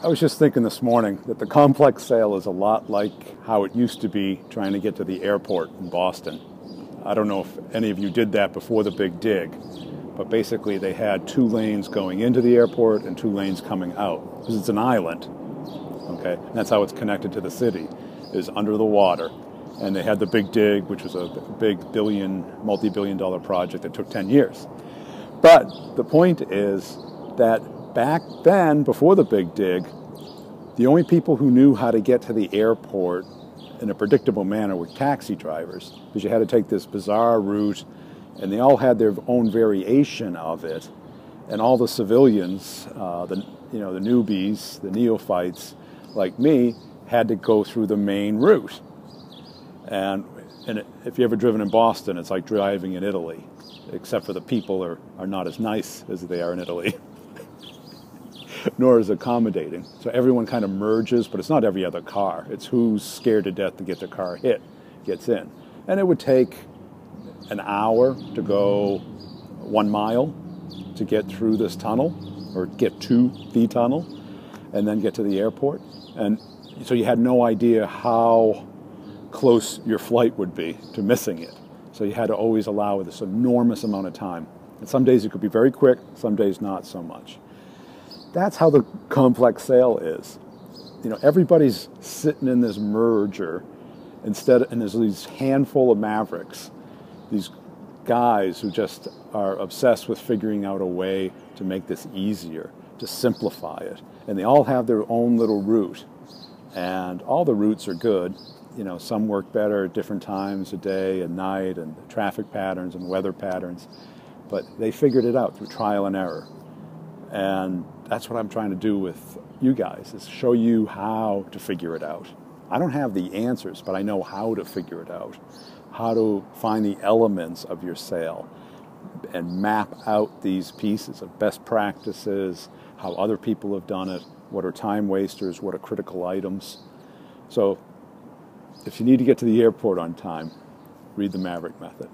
I was just thinking this morning that the complex sale is a lot like how it used to be trying to get to the airport in Boston. I don't know if any of you did that before the big dig, but basically they had 2 lanes going into the airport and 2 lanes coming out, because it's an island, okay? And that's how it's connected to the city, is under the water. And they had the big dig, which was a big multi-billion dollar project that took 10 years. But the point is that back then, before the big dig, the only people who knew how to get to the airport in a predictable manner were taxi drivers, because you had to take this bizarre route, and they all had their own variation of it. And all the civilians, the newbies, the neophytes, like me, had to go through the main route. And if you've ever driven in Boston, it's like driving in Italy, except for the people are not as nice as they are in Italy. Nor as accommodating. So everyone kind of merges, but it's not every other car. It's who's scared to death to get their car hit gets in. And it would take an hour to go 1 mile to get through this tunnel, or get to the tunnel, and then get to the airport. And so you had no idea how close your flight would be to missing it. So you had to always allow this enormous amount of time. And some days it could be very quick, some days not so much. That's how the complex sale is. Everybody's sitting in this merger and there's these handful of mavericks, these guys who just are obsessed with figuring out a way to make this easier, to simplify it. And they all have their own little route. And all the routes are good. Some work better at different times of day and night, and traffic patterns and weather patterns. But they figured it out through trial and error. And that's what I'm trying to do with you guys, is show you how to figure it out. I don't have the answers, but I know how to figure it out, how to find the elements of your sale and map out these pieces of best practices, how other people have done it, what are time wasters, what are critical items. So if you need to get to the airport on time, read the Maverick Method.